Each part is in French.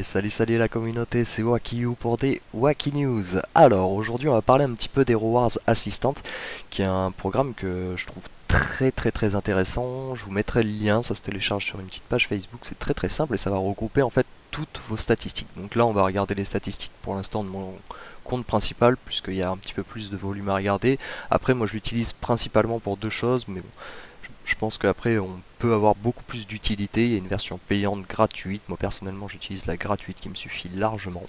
Et salut la communauté, c'est WakiU pour des Waki News. Alors aujourd'hui on va parler un petit peu d'Hero Wars Assistant, qui est un programme que je trouve très intéressant. Je vous mettrai le lien, ça se télécharge sur une petite page Facebook, c'est très simple et ça va regrouper en fait toutes vos statistiques. Donc là on va regarder les statistiques pour l'instant de mon compte principal, puisqu'il y a un petit peu plus de volume à regarder. Après moi je l'utilise principalement pour deux choses, mais bon, je pense qu'après on peut avoir beaucoup plus d'utilité. Il y a une version payante gratuite. Moi personnellement j'utilise la gratuite qui me suffit largement.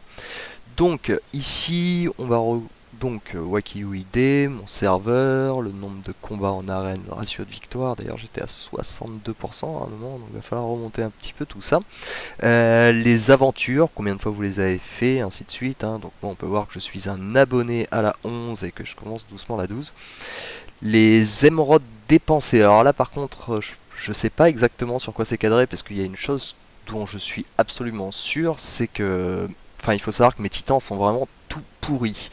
Donc ici on va donc WakiU ID, mon serveur, le nombre de combats en arène, le ratio de victoire. D'ailleurs j'étais à 62% à un moment, donc il va falloir remonter un petit peu tout ça. Les aventures, combien de fois vous les avez fait, ainsi de suite, hein. Donc moi on peut voir que je suis un abonné à la 11 et que je commence doucement la 12. Les émeraudes dépensées. Alors là par contre, je sais pas exactement sur quoi c'est cadré, parce qu'il y a une chose dont je suis absolument sûr, c'est que... Enfin, il faut savoir que mes titans sont vraiment tout pourris.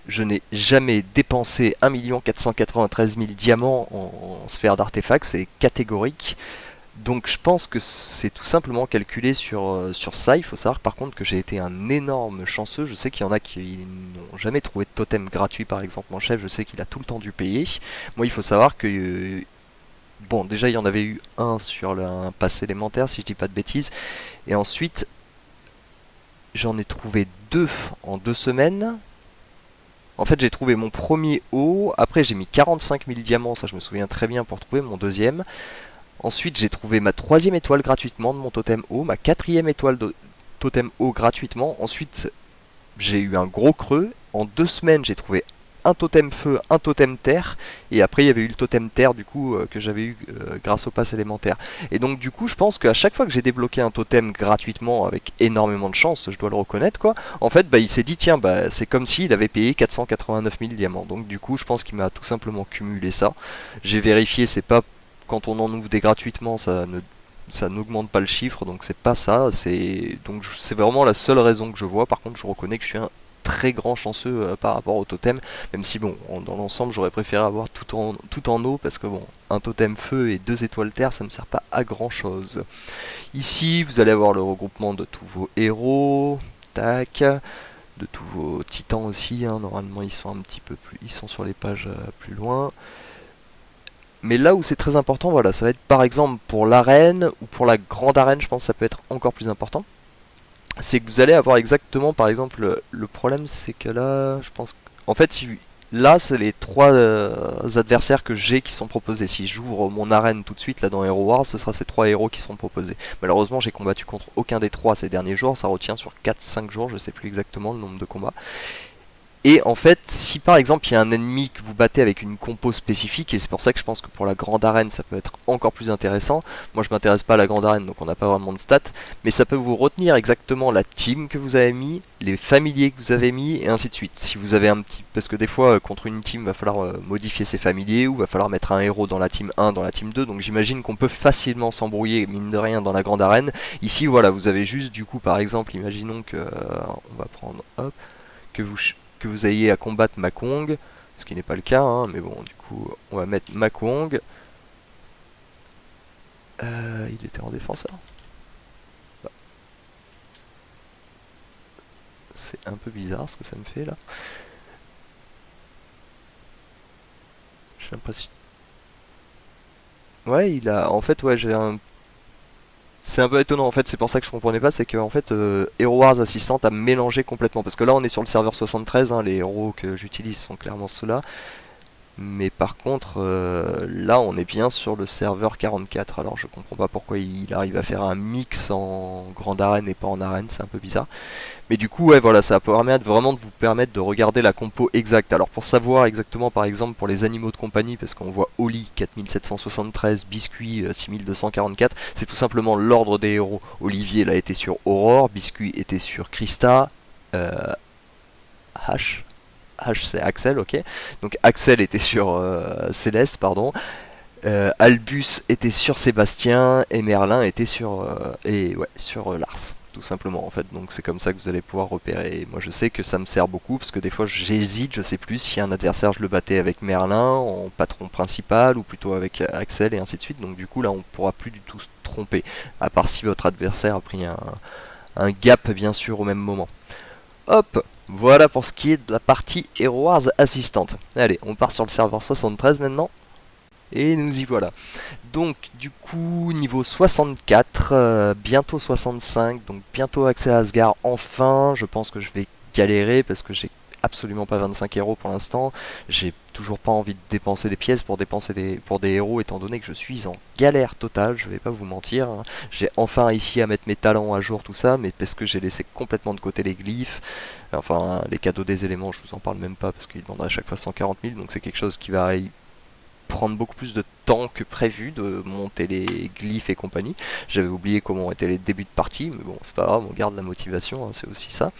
Je n'ai jamais dépensé 1 493 000 diamants en sphère d'artefacts, c'est catégorique. Donc je pense que c'est tout simplement calculé sur ça. Il faut savoir par contre que j'ai été un énorme chanceux. Je sais qu'il y en a qui n'ont jamais trouvé de totem gratuit. Par exemple mon chef, je sais qu'il a tout le temps dû payer. Moi il faut savoir que... bon, déjà il y en avait eu un sur un pass élémentaire si je dis pas de bêtises. Et ensuite j'en ai trouvé deux en 2 semaines. En fait j'ai trouvé mon premier haut. Après j'ai mis 45 000 diamants, ça je me souviens très bien, pour trouver mon deuxième. Ensuite, j'ai trouvé ma troisième étoile gratuitement de mon totem haut, ma quatrième étoile de totem haut gratuitement. Ensuite, j'ai eu un gros creux. En 2 semaines, j'ai trouvé un totem feu, un totem terre. Et après, il y avait eu le totem terre du coup que j'avais eu grâce au pass élémentaire. Et donc, du coup, je pense qu'à chaque fois que j'ai débloqué un totem gratuitement avec énormément de chance, je dois le reconnaître quoi. En fait, bah, il s'est dit tiens, bah, c'est comme s'il avait payé 489 000 diamants. Donc, du coup, je pense qu'il m'a tout simplement cumulé ça. J'ai vérifié, c'est pas quand on en ouvre des gratuitement, ça n'augmente pas le chiffre, donc c'est pas ça. C'est vraiment la seule raison que je vois. Par contre, je reconnais que je suis un très grand chanceux par rapport au totem, même si bon, dans l'ensemble, j'aurais préféré avoir tout en eau, parce que bon, un totem feu et 2 étoiles terre, ça me sert pas à grand chose. Ici, vous allez avoir le regroupement de tous vos héros, tac, de tous vos titans aussi, hein. Normalement, ils sont un petit peu plus, ils sont sur les pages plus loin. Mais là où c'est très important, voilà, ça va être par exemple pour l'arène ou pour la grande arène, je pense que ça peut être encore plus important. C'est que vous allez avoir exactement, par exemple, le problème c'est que là, je pense en fait, là c'est les trois adversaires que j'ai qui sont proposés. Si j'ouvre mon arène tout de suite là dans Hero Wars, ce sera ces trois héros qui seront proposés. Malheureusement, j'ai combattu contre aucun des trois ces derniers jours, ça retient sur 4-5 jours, je sais plus exactement le nombre de combats. Et en fait, si par exemple il y a un ennemi que vous battez avec une compo spécifique, et c'est pour ça que je pense que pour la grande arène ça peut être encore plus intéressant. Moi je m'intéresse pas à la grande arène donc on n'a pas vraiment de stats, mais ça peut vous retenir exactement la team que vous avez mis, les familiers que vous avez mis, et ainsi de suite. Si vous avez un petit... Parce que des fois contre une team va falloir modifier ses familiers, ou va falloir mettre un héros dans la team 1, dans la team 2, donc j'imagine qu'on peut facilement s'embrouiller, mine de rien, dans la grande arène. Ici voilà, vous avez juste du coup par exemple, imaginons que... on va prendre... Hop, que vous ayez à combattre Makong, ce qui n'est pas le cas, hein, mais bon, du coup, on va mettre Makong. Il était en défenseur. Bah, c'est un peu bizarre ce que ça me fait là. J'ai l'impression. Ouais, il a. En fait, ouais, j'ai un. C'est un peu étonnant en fait, c'est pour ça que je comprenais pas, c'est que en fait Hero Wars Assistant a mélangé complètement, parce que là on est sur le serveur 73, hein, les héros que j'utilise sont clairement ceux-là. Mais par contre, là, on est bien sur le serveur 44. Alors, je comprends pas pourquoi il arrive à faire un mix en grande arène et pas en arène. C'est un peu bizarre. Mais du coup, ouais, voilà, ça permet vraiment de vous permettre de regarder la compo exacte. Alors, pour savoir exactement, par exemple, pour les animaux de compagnie, parce qu'on voit Oli 4773, Biscuit 6244, c'est tout simplement l'ordre des héros. Olivier, là, était sur Aurore, Biscuit était sur Christa, euh, H. H c'est Axel, ok. Donc Axel était sur Céleste, pardon. Albus était sur Sébastien et Merlin était sur Lars, tout simplement en fait. Donc c'est comme ça que vous allez pouvoir repérer. Et moi je sais que ça me sert beaucoup parce que des fois j'hésite, je sais plus si un adversaire je le battais avec Merlin en patron principal ou plutôt avec Axel et ainsi de suite. Donc du coup là on pourra plus du tout se tromper, à part si votre adversaire a pris un gap bien sûr au même moment. Hop, voilà pour ce qui est de la partie Hero Wars assistante. Allez, on part sur le serveur 73 maintenant. Et nous y voilà. Donc du coup niveau 64, bientôt 65, donc bientôt accès à Asgard enfin. Je pense que je vais galérer parce que j'ai absolument pas 25 héros pour l'instant. J'ai toujours pas envie de dépenser des pièces pour pour des héros étant donné que je suis en galère totale, je vais pas vous mentir, hein. J'ai enfin réussi à mettre mes talents à jour tout ça, mais parce que j'ai laissé complètement de côté les glyphes. Enfin les cadeaux des éléments je vous en parle même pas parce qu'ils demandent à chaque fois 140 000, donc c'est quelque chose qui va prendre beaucoup plus de temps que prévu de monter les glyphes et compagnie. J'avais oublié comment étaient les débuts de partie, mais bon, c'est pas grave, on garde la motivation, hein, c'est aussi ça.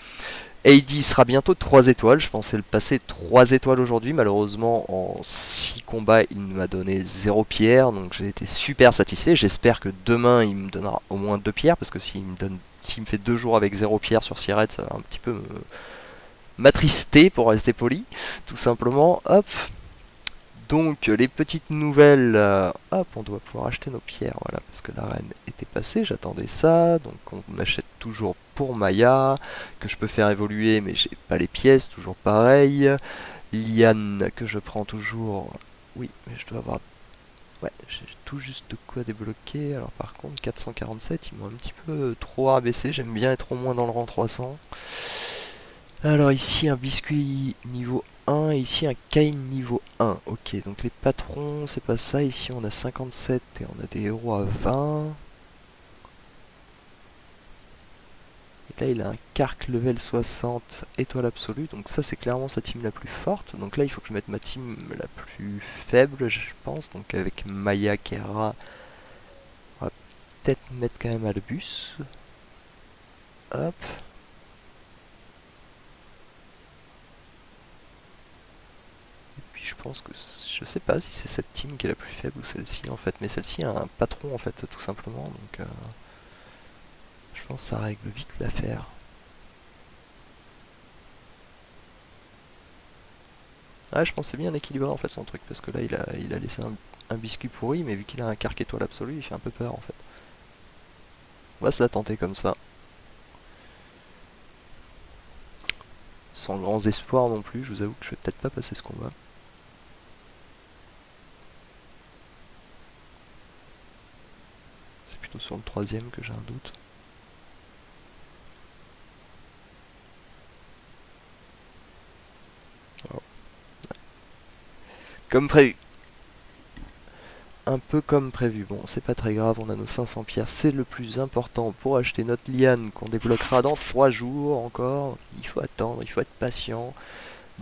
AD sera bientôt 3 étoiles, je pensais le passer 3 étoiles aujourd'hui, malheureusement en 6 combats il m'a donné 0 pierre, donc j'ai été super satisfait, j'espère que demain il me donnera au moins 2 pierres, parce que s'il me fait 2 jours avec 0 pierre sur 6 raids, ça va un petit peu m'attrister pour rester poli, tout simplement. Hop, donc les petites nouvelles, hop, on doit pouvoir acheter nos pierres, voilà, parce que la reine était passée, j'attendais ça, donc on achète toujours pour Maya, que je peux faire évoluer, mais j'ai pas les pièces, toujours pareil. Liane, que je prends toujours, oui, mais je dois avoir, ouais, j'ai tout juste de quoi débloquer, alors par contre 447, ils m'ont un petit peu trop rabaissé, j'aime bien être au moins dans le rang 300. Alors ici un biscuit niveau 1 et ici un Kain niveau 1. Ok, donc les patrons, c'est pas ça. Ici on a 57 et on a des héros à 20. Et là il a un Kark level 60, étoile absolue. Donc ça c'est clairement sa team la plus forte. Donc là il faut que je mette ma team la plus faible, je pense. Donc avec Maya, Kera, on va peut-être mettre quand même Albus. Hop. Je pense que je sais pas si c'est cette team qui est la plus faible ou celle-ci en fait, mais celle-ci a un patron en fait tout simplement, donc je pense que ça règle vite l'affaire. Ah, je pensais bien équilibrer en fait son truc parce que là il a laissé un biscuit pourri, mais vu qu'il a un carque étoile absolu, il fait un peu peur en fait. On va se la tenter comme ça, sans grands espoirs non plus. Je vous avoue que je vais peut-être pas passer ce combat. C'est plutôt sur le troisième que j'ai un doute. Oh. Comme prévu. Un peu comme prévu. Bon, c'est pas très grave, on a nos 500 pierres, c'est le plus important pour acheter notre liane qu'on débloquera dans 3 jours encore. Il faut attendre, il faut être patient.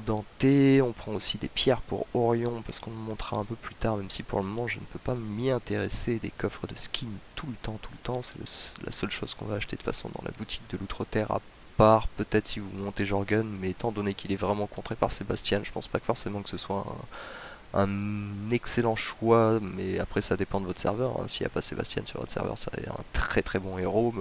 Dante, on prend aussi des pierres pour Orion parce qu'on le montrera un peu plus tard, même si pour le moment je ne peux pas m'y intéresser. Des coffres de skin tout le temps, c'est la seule chose qu'on va acheter de toute façon dans la boutique de l'Outre-Terre, à part peut-être si vous montez Jorgen, mais étant donné qu'il est vraiment contré par Sébastien, je pense pas que forcément que ce soit un excellent choix, mais après ça dépend de votre serveur, hein. S'il n'y a pas Sébastien sur votre serveur, ça est un très bon héros.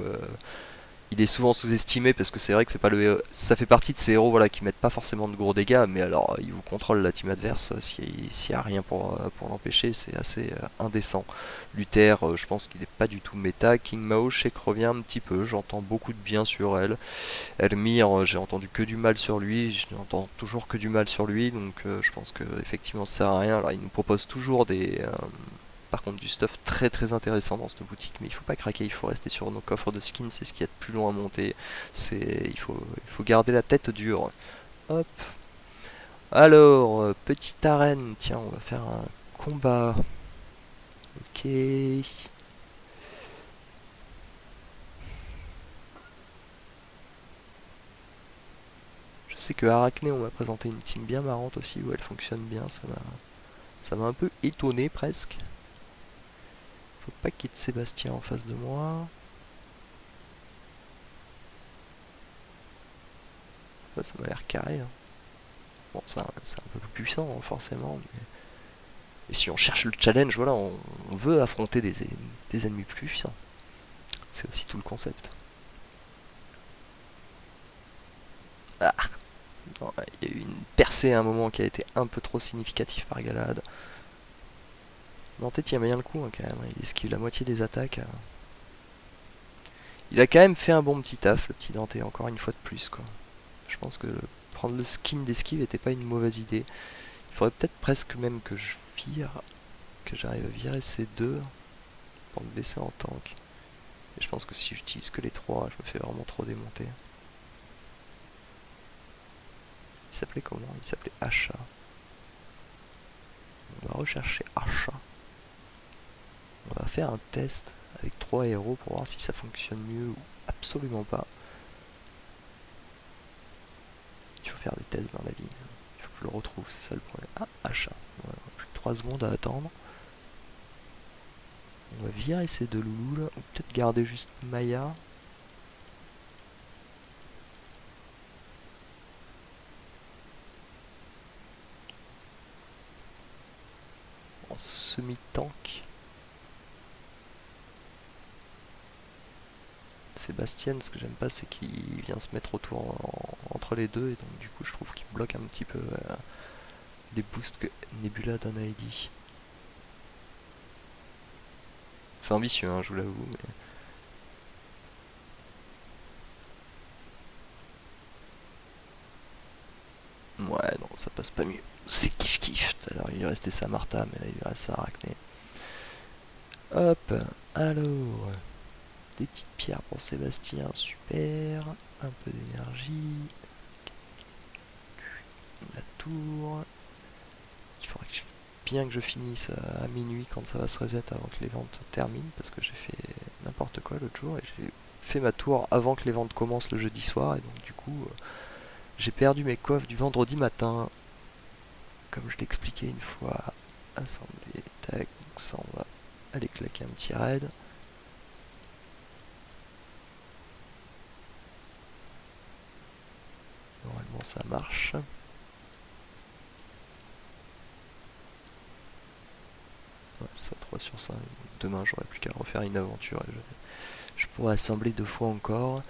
Il est souvent sous-estimé parce que c'est vrai que c'est pas le ça fait partie de ces héros voilà qui mettent pas forcément de gros dégâts, mais alors il vous contrôle la team adverse s'il y a rien pour l'empêcher, c'est assez indécent. Luther, je pense qu'il est pas du tout méta. King Mao, je sais que revient un petit peu, j'entends beaucoup de bien sur elle. Elmire, j'ai entendu que du mal sur lui, je n'entends toujours que du mal sur lui, donc je pense que effectivement ça sert à rien. Alors il nous propose toujours par contre du stuff très intéressant dans cette boutique, mais il faut pas craquer, il faut rester sur nos coffres de skins, c'est ce qu'il y a de plus long à monter. Il faut garder la tête dure. Hop. Alors, petite arène, tiens, on va faire un combat. Ok. Je sais que Arachné, on m'a présenté une team bien marrante aussi, où elle fonctionne bien, ça m'a un peu étonné presque. Faut pas qu'il y ait de Sébastien en face de moi. Ça m'a l'air carré, hein. Bon, c'est un peu plus puissant, hein, forcément. Et si on cherche le challenge, voilà, on veut affronter des ennemis plus puissants. C'est aussi tout le concept. Ah, non, il y a eu une percée à un moment qui a été un peu trop significative par Galahad. Nantais tient bien le coup, hein, quand même. Il esquive la moitié des attaques. Il a quand même fait un bon petit taf, le petit Dante, encore une fois de plus, quoi. Je pense que prendre le skin d'esquive était pas une mauvaise idée. Il faudrait peut-être presque même que je vire, que j'arrive à virer ces deux pour me laisser en tank. Et je pense que si j'utilise que les trois, je me fais vraiment trop démonter. Il s'appelait comment? Il s'appelait Achat. On va rechercher Achat. On va faire un test avec 3 héros pour voir si ça fonctionne mieux ou absolument pas. Il faut faire des tests dans la vie. Il faut que je le retrouve, c'est ça le problème. Ah, Achat. Voilà, plus que 3 secondes à attendre. On va virer ces deux loulous là. Ou peut-être garder juste Maya. En semi-tank. Sébastien, ce que j'aime pas, c'est qu'il vient se mettre autour entre les deux. Et donc du coup, je trouve qu'il bloque un petit peu les boosts que Nebula donne à Eddie. C'est ambitieux, hein, je vous l'avoue, mais... Ouais, non, ça passe pas mieux. C'est kiff-kiff. Tout à l'heure, il lui restait sa Martha, mais là, il lui reste sa Arachné. Hop, alors... Des petites pierres pour Sébastien, super. Un peu d'énergie. La tour. Il faudrait bien que je finisse à minuit quand ça va se reset avant que les ventes terminent, parce que j'ai fait n'importe quoi l'autre jour et j'ai fait ma tour avant que les ventes commencent le jeudi soir, et donc du coup j'ai perdu mes coffres du vendredi matin, comme je l'expliquais une fois. Assembler, tac, donc ça on va aller claquer un petit raid. Normalement ça marche. Ouais, ça 3 sur 5. Demain j'aurai plus qu'à refaire une aventure et je pourrais assembler 2 fois encore.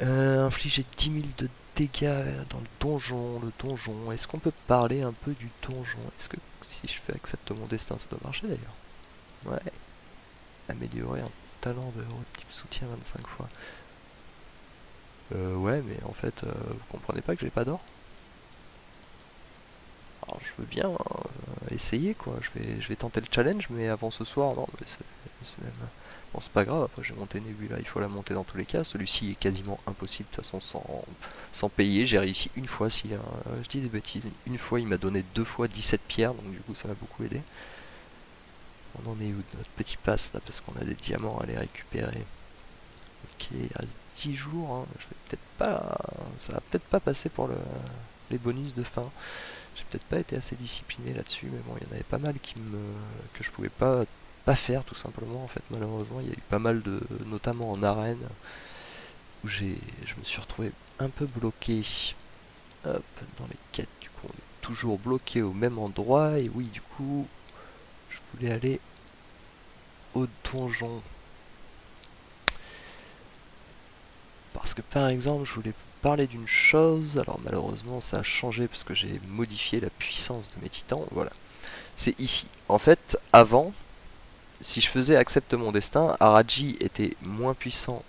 Infliger 10 000 de dégâts dans le donjon. Le donjon, est-ce qu'on peut parler un peu du donjon? Est-ce que si je fais accepte mon destin, ça doit marcher d'ailleurs? Ouais. Améliorer un talent de type soutien 25 fois. Ouais, mais en fait, vous comprenez pas que j'ai pas d'or? Alors je veux bien essayer quoi, je vais tenter le challenge, mais avant ce soir, non, mais c'est même... Bon, c'est pas grave, après j'ai monté Nebula, il faut la monter dans tous les cas. Celui-ci est quasiment impossible de toute façon sans payer. J'ai réussi une fois, si je dis des bêtises, une fois il m'a donné 2 fois 17 pierres, donc du coup ça m'a beaucoup aidé. On en est où de notre petit pass là, parce qu'on a des diamants à aller récupérer. Ok, il reste 10 jours, hein. Je vais peut-être pas... Ça va peut-être pas passer pour les bonus de fin. J'ai peut-être pas été assez discipliné là-dessus, mais bon, il y en avait pas mal que je pouvais pas faire tout simplement. En fait, malheureusement, il y a eu pas mal de, notamment en arène, où je me suis retrouvé un peu bloqué. Hop, dans les quêtes, du coup, on est toujours bloqué au même endroit. Et oui, du coup, je voulais aller au donjon. Parce que par exemple, je voulais parler d'une chose. Alors malheureusement, ça a changé parce que j'ai modifié la puissance de mes titans. Voilà. C'est ici. En fait, avant, si je faisais accepte mon destin, Araji était moins puissant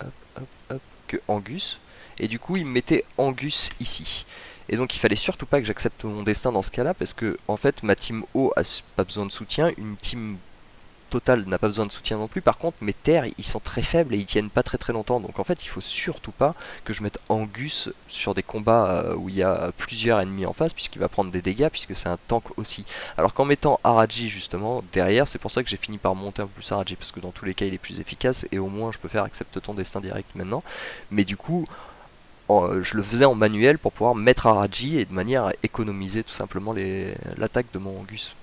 hop, hop, hop, que Angus. Et du coup, il me mettait Angus ici. Et donc, il fallait surtout pas que j'accepte mon destin dans ce cas-là, parce que, en fait, ma team O a pas besoin de soutien, une team Total n'a pas besoin de soutien non plus. Par contre, mes terres, ils sont très faibles et ils tiennent pas très très longtemps. Donc en fait, il faut surtout pas que je mette Angus sur des combats où il y a plusieurs ennemis en face, puisqu'il va prendre des dégâts, puisque c'est un tank aussi. Alors qu'en mettant Araji justement derrière, c'est pour ça que j'ai fini par monter un peu plus Araji, parce que dans tous les cas, il est plus efficace et au moins je peux faire accepte ton destin direct maintenant. Mais du coup, je le faisais en manuel pour pouvoir mettre Araji et de manière à économiser tout simplement l'attaque de mon Angus.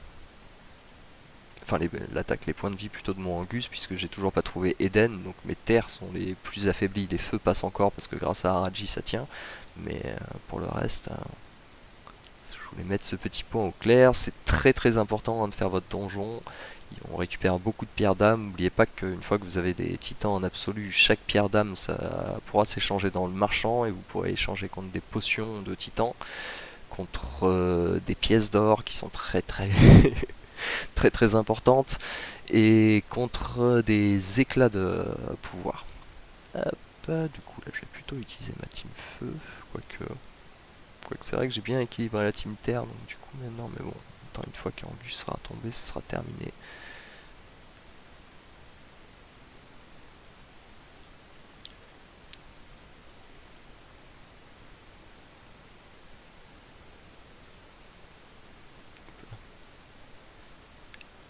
Enfin l'attaque, les points de vie plutôt de mon Angus, puisque j'ai toujours pas trouvé Eden, donc mes terres sont les plus affaiblies, les feux passent encore parce que grâce à Haraji ça tient, mais pour le reste, je voulais mettre ce petit point au clair. C'est très très important de faire votre donjon. On récupère beaucoup de pierres d'âme. N'oubliez pas qu'une fois que vous avez des titans en absolu, chaque pierre d'âme ça pourra s'échanger dans le marchand et vous pourrez échanger contre des potions de titans, contre des pièces d'or qui sont très très très très importante, et contre des éclats de pouvoir. Hop, du coup là je vais plutôt utiliser ma team feu, quoique, quoique c'est vrai que j'ai bien équilibré la team terre, donc du coup maintenant, mais bon, tant une fois qu'Angus sera tombé, ce sera terminé.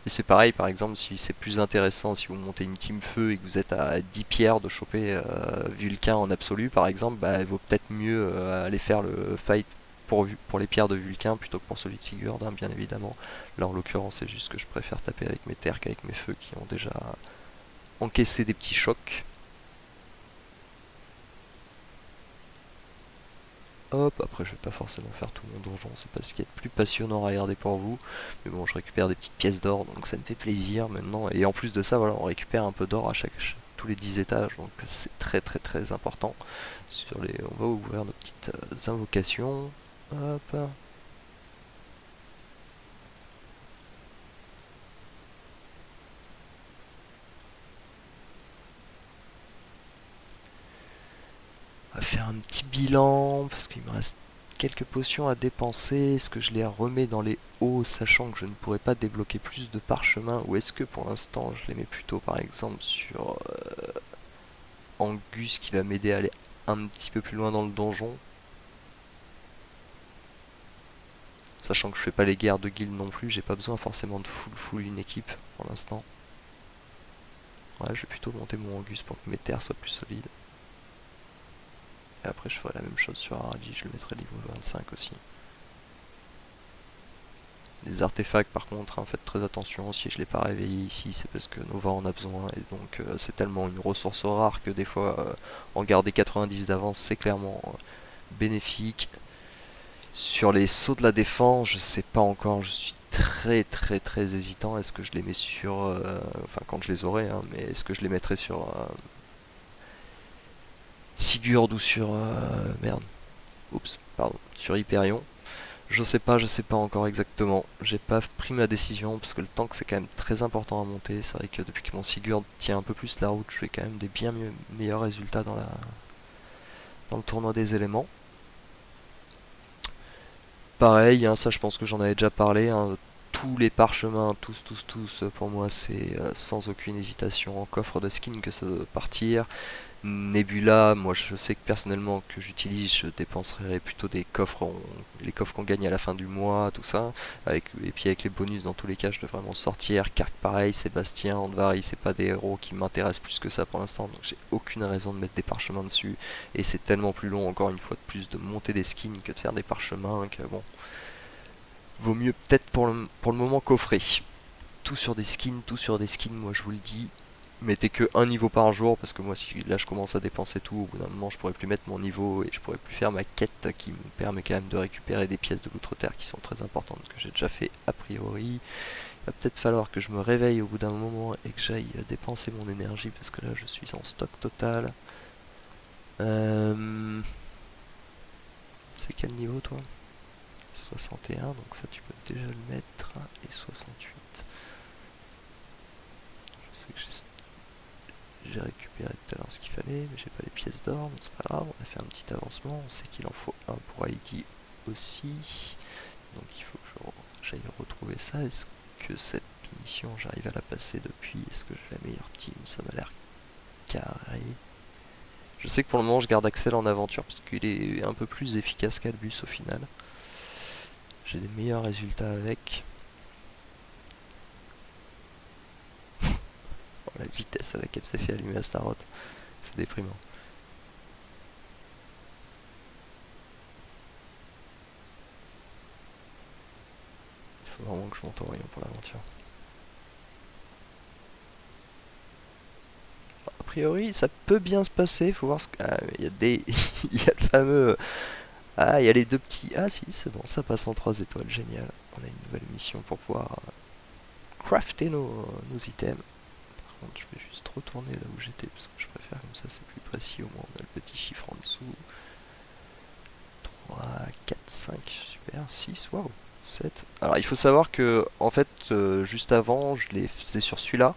Et c'est pareil, par exemple, si c'est plus intéressant, si vous montez une team feu et que vous êtes à 10 pierres de choper Vulcain en absolu, par exemple, bah, il vaut peut-être mieux aller faire le fight pour les pierres de Vulcain plutôt que pour celui de Sigurd, hein, bien évidemment. Là, en l'occurrence, c'est juste que je préfère taper avec mes terres qu'avec mes feux qui ont déjà encaissé des petits chocs. Hop, après je vais pas forcément faire tout mon donjon, c'est pas ce qui est le plus passionnant à regarder pour vous. Mais bon, je récupère des petites pièces d'or, donc ça me fait plaisir maintenant. Et en plus de ça, voilà, on récupère un peu d'or à tous les 10 étages, donc c'est très très très important. On va ouvrir nos petites invocations. Hop. On va faire un petit bilan, parce qu'il me reste quelques potions à dépenser. Est-ce que je les remets dans les hauts, sachant que je ne pourrais pas débloquer plus de parchemins, ou est-ce que pour l'instant je les mets plutôt par exemple sur Angus qui va m'aider à aller un petit peu plus loin dans le donjon, sachant que je fais pas les guerres de guild non plus, j'ai pas besoin forcément de full une équipe pour l'instant. Ouais, je vais plutôt monter mon Angus pour que mes terres soient plus solides. Et après je ferai la même chose sur Aradi, je le mettrai niveau 25 aussi. Les artefacts par contre, hein, faites très attention, si je l'ai pas réveillé ici c'est parce que Nova en a besoin, et donc c'est tellement une ressource rare que des fois en garder 90 d'avance c'est clairement bénéfique. Sur les sauts de la défense, je sais pas encore, je suis très très très hésitant, est-ce que je les mets sur... enfin quand je les aurai, hein, mais est-ce que je les mettrai sur Sigurd ou sur... merde, oups, pardon, sur Hyperion. Je sais pas encore exactement. J'ai pas pris ma décision parce que le tank c'est quand même très important à monter. C'est vrai que depuis que mon Sigurd tient un peu plus la route, je fais quand même des bien meilleurs résultats dans le tournoi des éléments. Pareil, hein, ça je pense que j'en avais déjà parlé, hein, tous les parchemins, tous, pour moi c'est sans aucune hésitation en coffre de skin que ça doit partir. Nebula, moi je sais que personnellement que j'utilise, je dépenserai plutôt des coffres, les coffres qu'on gagne à la fin du mois, tout ça. Et puis avec les bonus dans tous les cas, je devrais vraiment sortir. Kark pareil, Sébastien, Andvari, c'est pas des héros qui m'intéressent plus que ça pour l'instant, donc j'ai aucune raison de mettre des parchemins dessus. Et c'est tellement plus long encore une fois de plus de monter des skins que de faire des parchemins que bon, vaut mieux peut-être pour le moment coffrer. Tout sur des skins, moi je vous le dis. Mettez que un niveau par jour parce que moi si là je commence à dépenser tout, au bout d'un moment je pourrais plus mettre mon niveau et je pourrais plus faire ma quête qui me permet quand même de récupérer des pièces de l'outre-terre qui sont très importantes que j'ai déjà fait a priori. Il va peut-être falloir que je me réveille au bout d'un moment et que j'aille dépenser mon énergie parce que là je suis en stock total. C'est quel niveau toi? 61, donc ça tu peux déjà le mettre, et 68. Je sais que j'ai récupéré tout à l'heure ce qu'il fallait, mais j'ai pas les pièces d'or, mais c'est pas grave, on a fait un petit avancement, on sait qu'il en faut un pour Heidi aussi, donc il faut que j'aille retrouver ça. Est-ce que cette mission j'arrive à la passer depuis? Est-ce que j'ai la meilleure team? Ça m'a l'air carré. Je sais que pour le moment je garde Axel en aventure parce qu'il est un peu plus efficace qu'Albus au final. J'ai des meilleurs résultats avec. Oh, la vitesse à laquelle c'est fait allumer Astaroth, c'est déprimant. Il faut vraiment que je monte au rayon pour l'aventure. A priori, ça peut bien se passer. Faut voir ce que. Ah, il y a des. Il y a le fameux. Ah, il y a les deux petits. Ah, si, c'est bon, ça passe en 3 étoiles. Génial. On a une nouvelle mission pour pouvoir crafter nos items. Par contre, je vais juste retourner là où j'étais parce que je préfère comme ça, c'est plus précis. Au moins, on a le petit chiffre en dessous. 3, 4, 5, super. 6, waouh. 7. Alors il faut savoir que en fait juste avant je les faisais sur celui-là.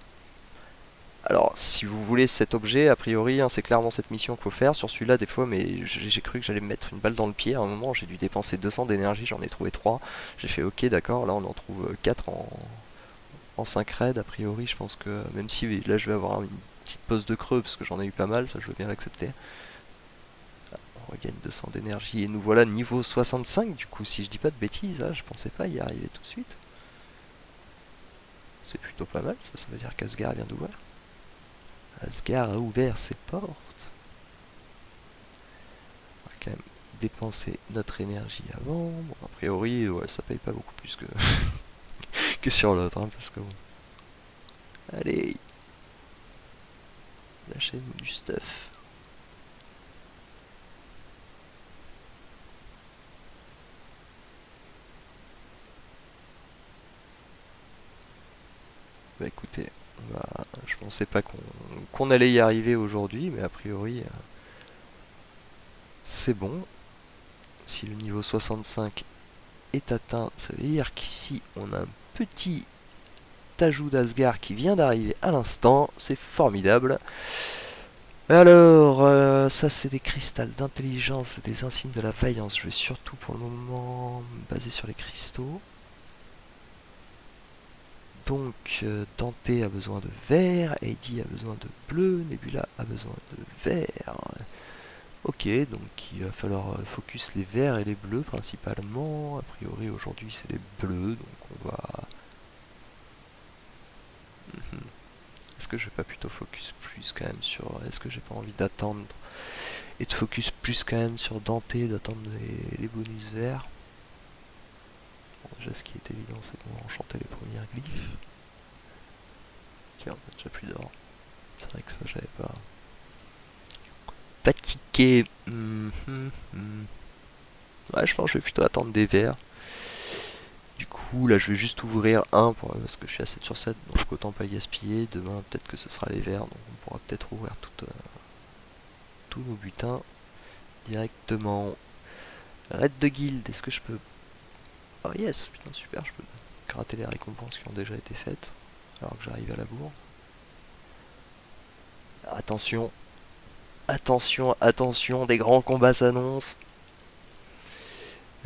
Alors si vous voulez cet objet, a priori hein, c'est clairement cette mission qu'il faut faire. Sur celui-là des fois mais j'ai cru que j'allais me mettre une balle dans le pied. À un moment j'ai dû dépenser 200 d'énergie, j'en ai trouvé 3. J'ai fait ok d'accord, là on en trouve 4 en 5 raids. A priori je pense que même si oui, là je vais avoir une petite pause de creux parce que j'en ai eu pas mal, ça je veux bien l'accepter. On regagne 200 d'énergie et nous voilà niveau 65 du coup si je dis pas de bêtises, hein, je pensais pas y arriver tout de suite. C'est plutôt pas mal, ça veut dire qu'Asgard vient d'ouvrir. Asgard a ouvert ses portes. On va quand même dépenser notre énergie avant. Bon, a priori, ouais, ça paye pas beaucoup plus que, que sur l'autre, hein, parce que bon. Allez, lâchez-nous du stuff. Bah écoutez, je pensais pas qu'on allait y arriver aujourd'hui, mais a priori, c'est bon. Si le niveau 65 est atteint, ça veut dire qu'ici on a un petit ajout d'Asgard qui vient d'arriver à l'instant, c'est formidable. Alors, ça c'est des cristals d'intelligence et des insignes de la vaillance. Je vais surtout pour le moment me baser sur les cristaux. Donc, Dante a besoin de vert, Heidi a besoin de bleu, Nebula a besoin de vert. Ok, donc il va falloir focus les verts et les bleus principalement. A priori aujourd'hui c'est les bleus, donc on va... Mhm. Est-ce que je vais pas plutôt focus plus quand même sur... Est-ce que j'ai pas envie d'attendre et de focus plus quand même sur Dante, d'attendre les bonus verts. Bon, déjà ce qui est évident c'est qu'on va enchanter les premières glyphes. Ok, on a déjà plus d'or. C'est vrai que ça j'avais pas tiqué. Ouais, je pense que je vais plutôt attendre des verts. Du coup, là, je vais juste ouvrir un parce que je suis à 7 sur 7, donc autant pas gaspiller. Demain, peut-être que ce sera les verts, donc on pourra peut-être ouvrir tous nos butins directement. Raid de guild, est-ce que je peux... Oh yes, putain, super, je peux gratter les récompenses qui ont déjà été faites, alors que j'arrive à la bourre. Attention, attention, attention, des grands combats s'annoncent.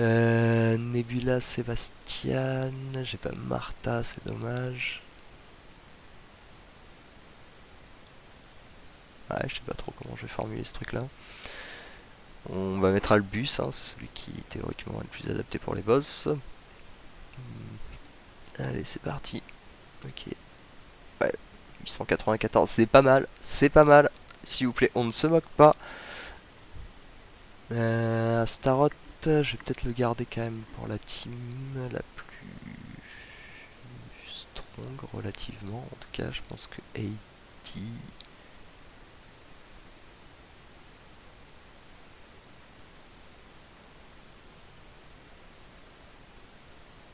Nebula, Sébastien, j'ai pas Martha, c'est dommage. Ouais, je sais pas trop comment je vais formuler ce truc là. On va mettre Albus, hein, c'est celui qui théoriquement est le plus adapté pour les boss. Allez, c'est parti. Ok. Ouais, 894, c'est pas mal, c'est pas mal. S'il vous plaît, on ne se moque pas. Staroth, je vais peut-être le garder quand même pour la team la plus strong relativement. En tout cas, je pense que AD...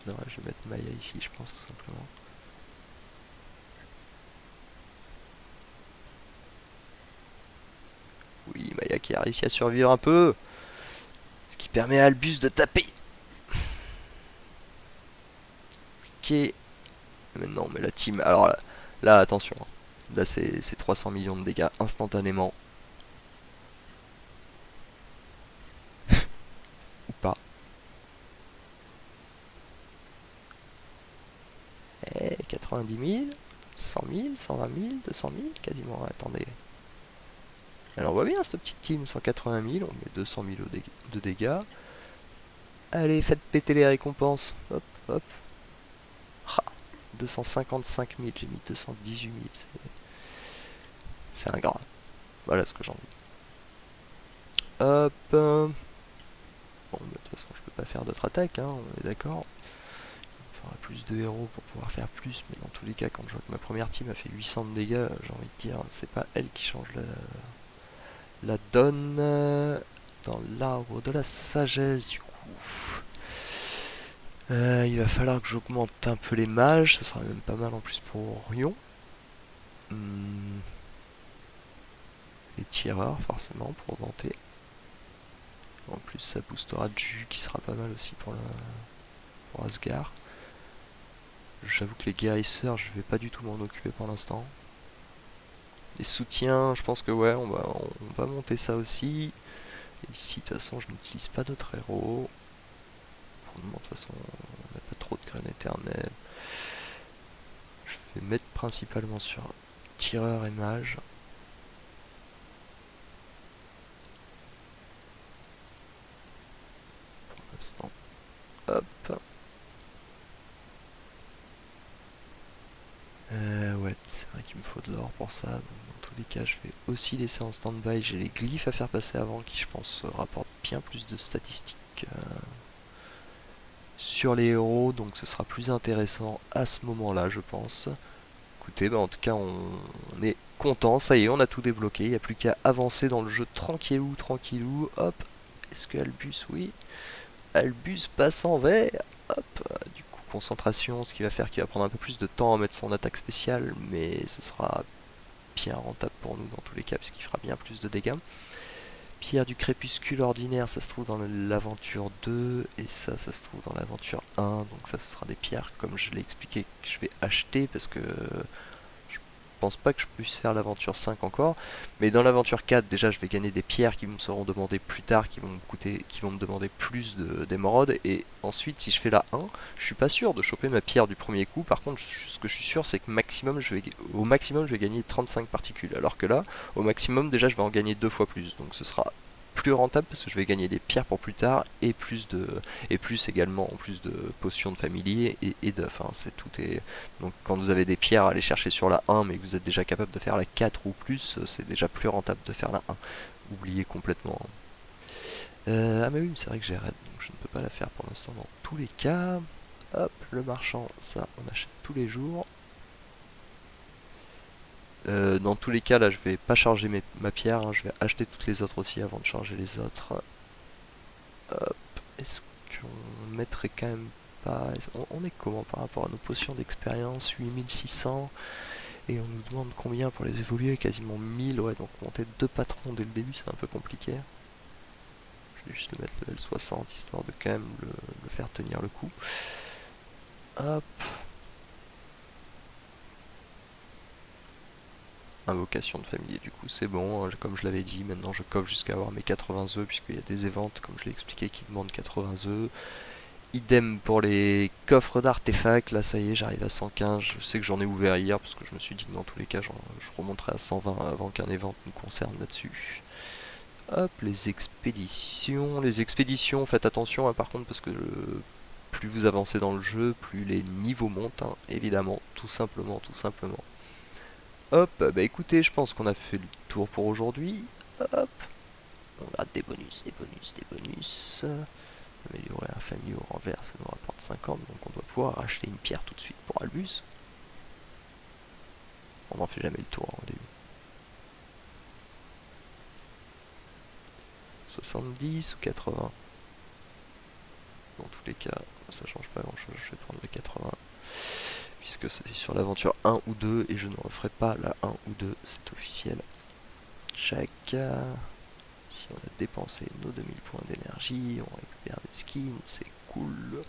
Non, je vais mettre Maya ici, je pense, tout simplement. Oui, Maya qui a réussi à survivre un peu. Ce qui permet à Albus de taper. Ok. Mais non, mais la team... Alors là attention. Là, c'est 300 millions de dégâts instantanément. Ou pas. Eh, 90 000, 100 000, 120 000, 200 000, quasiment. Attendez. Elle envoie bien cette petite team. 180 000, on met 200 000 de dégâts. Allez, faites péter les récompenses. Hop, hop. Ah, 255 000, j'ai mis 218 000. C'est un grain. Voilà ce que j'en dis. Hop. Bon, de toute façon, je peux pas faire d'autres attaques, hein, on est d'accord. Il faudra plus de héros pour pouvoir faire plus, mais dans tous les cas, quand je vois que ma première team a fait 800 de dégâts, j'ai envie de dire, c'est pas elle qui change la donne dans l'arbre de la sagesse, du coup. Il va falloir que j'augmente un peu les mages, ça sera même pas mal en plus pour Orion. Les tireurs, forcément, pour Dante. En plus, ça boostera de jus qui sera pas mal aussi pour la... pour Asgard. J'avoue que les guérisseurs, je vais pas du tout m'en occuper pour l'instant. Les soutiens, je pense que ouais, on va monter ça aussi. Et ici, de toute façon, je n'utilise pas d'autres héros. Pour le moment, de toute façon, on n'a pas trop de graines éternelles. Je vais mettre principalement sur tireur et mage. Pour l'instant. Hop. Ouais, c'est vrai qu'il me faut de l'or pour ça. Donc, dans tous les cas, je vais aussi laisser en stand-by. J'ai les glyphes à faire passer avant qui, je pense, rapportent bien plus de statistiques sur les héros. Donc, ce sera plus intéressant à ce moment-là, je pense. Écoutez, bah, en tout cas, on est content. Ça y est, on a tout débloqué. Il n'y a plus qu'à avancer dans le jeu tranquillou, tranquillou. Hop. Est-ce que Albus, oui. Albus passe en vert. Hop. Du coup, concentration, ce qui va faire qu'il va prendre un peu plus de temps à mettre son attaque spéciale, mais ce sera bien rentable pour nous dans tous les cas, puisqu'il fera bien plus de dégâts. Pierre du crépuscule ordinaire, ça se trouve dans l'aventure 2, et ça se trouve dans l'aventure 1, donc ça ce sera des pierres, comme je l'ai expliqué, que je vais acheter, parce que je pense pas que je puisse faire l'aventure 5 encore, mais dans l'aventure 4 déjà je vais gagner des pierres qui me seront demandées plus tard, qui vont me coûter, qui vont me demander plus d'émeraudes, et ensuite si je fais la 1, je suis pas sûr de choper ma pierre du premier coup. Par contre ce que je suis sûr c'est que au maximum je vais gagner 35 particules, alors que là au maximum déjà je vais en gagner 2 fois plus, donc ce sera plus rentable parce que je vais gagner des pierres pour plus tard et plus également en plus de potions de familier et d'œufs, hein, c'est tout est donc quand vous avez des pierres à aller chercher sur la 1 mais que vous êtes déjà capable de faire la 4 ou plus, c'est déjà plus rentable de faire la 1. Oubliez complètement. Ah mais oui, c'est vrai que j'ai raid, donc je ne peux pas la faire pour l'instant dans tous les cas. Hop, le marchand, ça on achète tous les jours. Dans tous les cas, là, je vais pas charger ma pierre, hein, je vais acheter toutes les autres aussi avant de charger les autres. Hop, est-ce qu'on mettrait quand même pas... On est comment par rapport à nos potions d'expérience? 8600. Et on nous demande combien pour les évoluer? Quasiment 1000, ouais, donc monter 2 patrons dès le début, c'est un peu compliqué. Je vais juste le mettre level 60, histoire de quand même le faire tenir le coup. Hop. Invocation de familier, du coup c'est bon, hein, comme je l'avais dit, maintenant je coffre jusqu'à avoir mes 80 œufs, puisqu'il y a des éventes, comme je l'ai expliqué, qui demandent 80 œufs. Idem pour les coffres d'artefacts, là ça y est, j'arrive à 115, je sais que j'en ai ouvert hier, parce que je me suis dit que dans tous les cas, je remonterai à 120 avant qu'un évent nous concerne là-dessus. Hop, les expéditions, faites attention, hein, par contre, parce que plus vous avancez dans le jeu, plus les niveaux montent, hein, évidemment, tout simplement, tout simplement. Hop, bah écoutez, je pense qu'on a fait le tour pour aujourd'hui. Hop, on a des bonus, des bonus, des bonus. Améliorer un familier au renvers, ça nous rapporte 50, donc on doit pouvoir racheter une pierre tout de suite pour Albus. On n'en fait jamais le tour, hein, au début. 70 ou 80? Dans tous les cas, ça change pas grand chose, je vais prendre la 80. Puisque c'est sur l'aventure 1 ou 2 et je ne referai pas la 1 ou 2, c'est officiel. Chaque... Ici on a dépensé nos 2000 points d'énergie, on récupère des skins, c'est cool.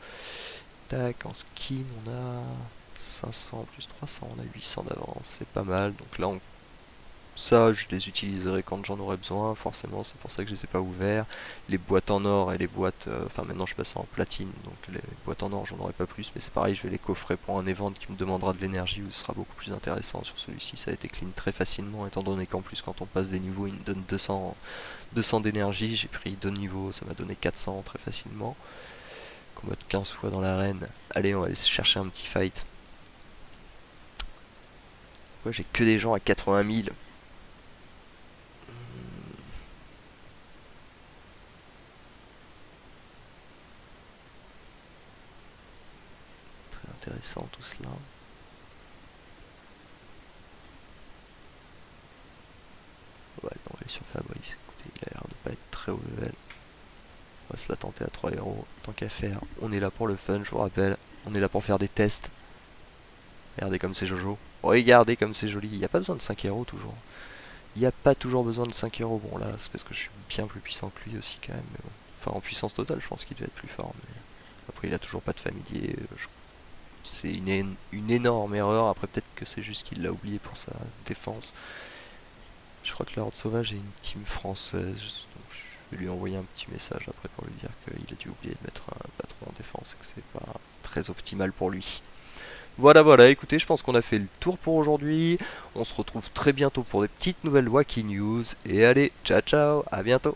Tac, en skin on a 500 plus 300, on a 800 d'avance, c'est pas mal. Donc là ça je les utiliserai quand j'en aurai besoin, forcément c'est pour ça que je les ai pas ouverts. Les boîtes en or et les boîtes, enfin maintenant je passe en platine, donc les boîtes en or j'en aurai pas plus, mais c'est pareil, je vais les coffrer pour un event qui me demandera de l'énergie où ce sera beaucoup plus intéressant. Sur celui-ci ça a été clean très facilement, étant donné qu'en plus quand on passe des niveaux il me donne 200 d'énergie, j'ai pris 2 niveaux, ça m'a donné 400 très facilement. Combattre 15 fois dans l'arène, allez on va aller se chercher un petit fight. Pourquoi j'ai que des gens à 80 000? Intéressant tout cela. Ouais, non, j'ai sur Fabrice. Écoutez, il a l'air de pas être très haut level. On va se la tenter à 3 héros. Tant qu'à faire, on est là pour le fun, je vous rappelle. On est là pour faire des tests. Regardez comme c'est Jojo. Regardez comme c'est joli. Il n'y a pas besoin de 5 héros toujours. Il n'y a pas toujours besoin de 5 héros. Bon, là, c'est parce que je suis bien plus puissant que lui aussi, quand même. Mais bon. Enfin, en puissance totale, je pense qu'il devait être plus fort. Mais a il a toujours pas de familier. C'est une énorme erreur. Après, peut-être que c'est juste qu'il l'a oublié pour sa défense. Je crois que la Horde Sauvage est une team française. Donc je vais lui envoyer un petit message après pour lui dire qu'il a dû oublier de mettre un patron en défense et que c'est pas très optimal pour lui. Voilà, voilà, écoutez, je pense qu'on a fait le tour pour aujourd'hui. On se retrouve très bientôt pour des petites nouvelles Wacky News. Et allez, ciao ciao, à bientôt.